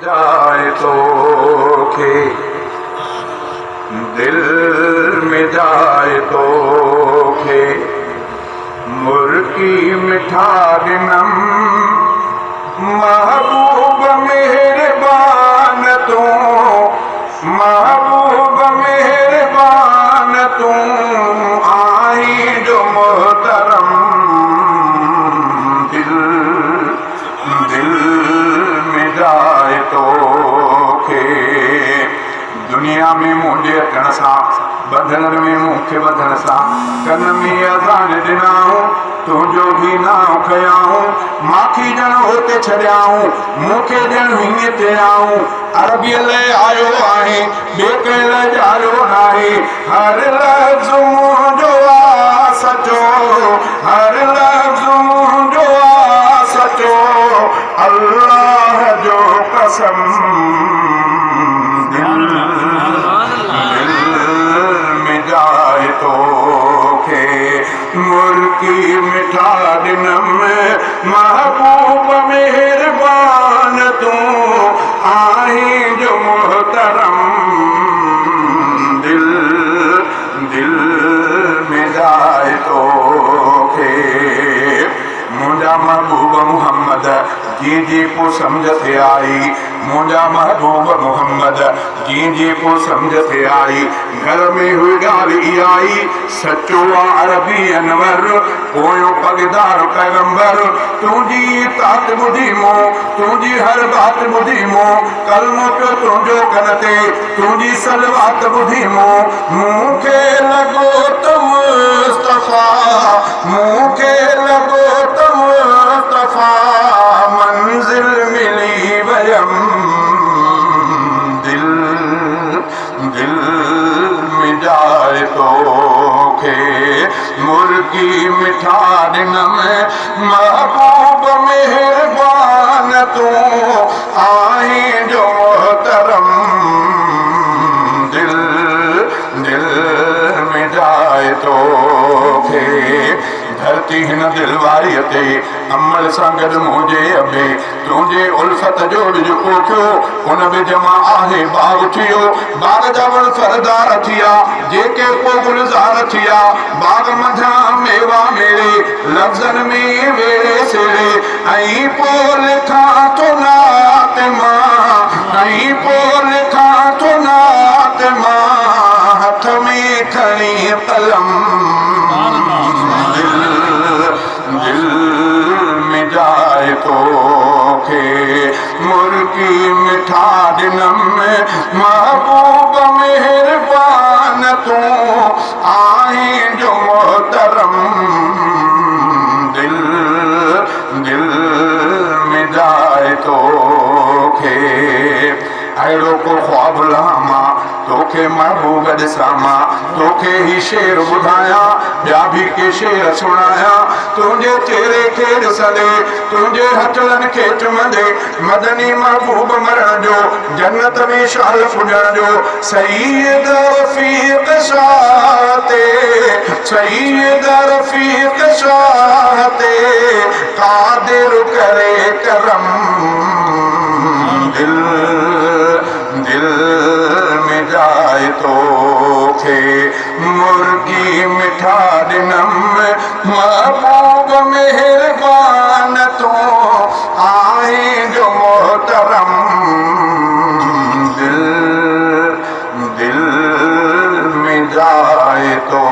जाए तो के दिल में जाए तो के मुर्की मिठा गिनम महबूब मेहरबान तू महबूब मेहरबान तू आई जो मोहतरम दिल दिल में जाए तो के दुनिया में मुंहिंजे अचण सां बधण में मूंखे वधण सां कन में अज़ान ॾिनाऊं तुंहिंजो बि नाम खयाऊं माखी ॼण होते छॾियाऊं मूंखे ॼण हीअं चयाऊं अरबीअ लाइ आयो आहे ॿिए कंहिं लाइ ॼायो नाहे हर लफ़्ज़ मुंहिंजो आहे सचो हर लफ़्ज़ मुंहिंजो आहे सचो अल्लाह जो कसम दिल में जाए तो के मुर्की मिठा ॾिनम महबूब मेहरबान तू आहीं जो मोहतरम दिल दिल में जाए तो के मुंहिंजा महबूब मुहम्मद जी जी को समझ थे आई मुंहिंजा महबूब मुहम्मद जी जी को समझ थे आई घर में हुई ॻाल्हि इहा आई सचो अरबी अनवर पोयों पगदार पैगंबर तुंहिंजी तात ॿुधी मूं तुंहिंजी हर बात ॿुधी मूं कलमो पियो तुंहिंजो कन ते तुंहिंजी सलवात ॿुधी मूं मूंखे लॻो त मुस्तफ़ा मूंखे लॻो त मुस्तफ़ा मंज़िल मिली वयम दिल दिल में जाए तो के मुर्गी मिठा ॾिनम महबूब मेहरबान तू आहीं जो मोहतरम दिल दिल में जाए तो के धरती हिन दिलवारीअ ते अमल सां गॾु मुंहिंजे अबे तुंहिंजे उल्फत जो ॿिज पोखियो उन ॿिज मां आहे बाग थियो बाग जा वण सरदार थिया जेके को गुलज़ार थिया बाग मथां मेवा मेड़े लफ़्ज़नि में वेड़े सेड़े ऐं पोइ लिखां थो नात मां ऐं पोइ लिखां थो नात मां हथ में खणी कलम दिल में जाए तो के मुर्गी मिठा ॾिनम महबूब मेहरबान तू आहीं जो मोहतरम दिल दिल में जाए तो के अहिड़ो को ख्वाब लामा तोखे महबूब ॾिसां मां तोखे ही शेर ॿुधायां ॿिया बि के शेर सुणायां तुंहिंजे चेहरे खे ॾिसंदे तुंहिंजे हथड़नि खे चुमंदे मदनी महबूब मरण जो जन्नत में शाल पुॼण जो सईद रफ़ीक़ शाह ते सईद रफ़ीक़ शाह ते क़ादिर करे करम दिल दिल में जाए तो के मुर्गी मिठा ॾिनम महबूब मेहरबान तू आहीं जो मोहतरम दिल दिल में जाए तो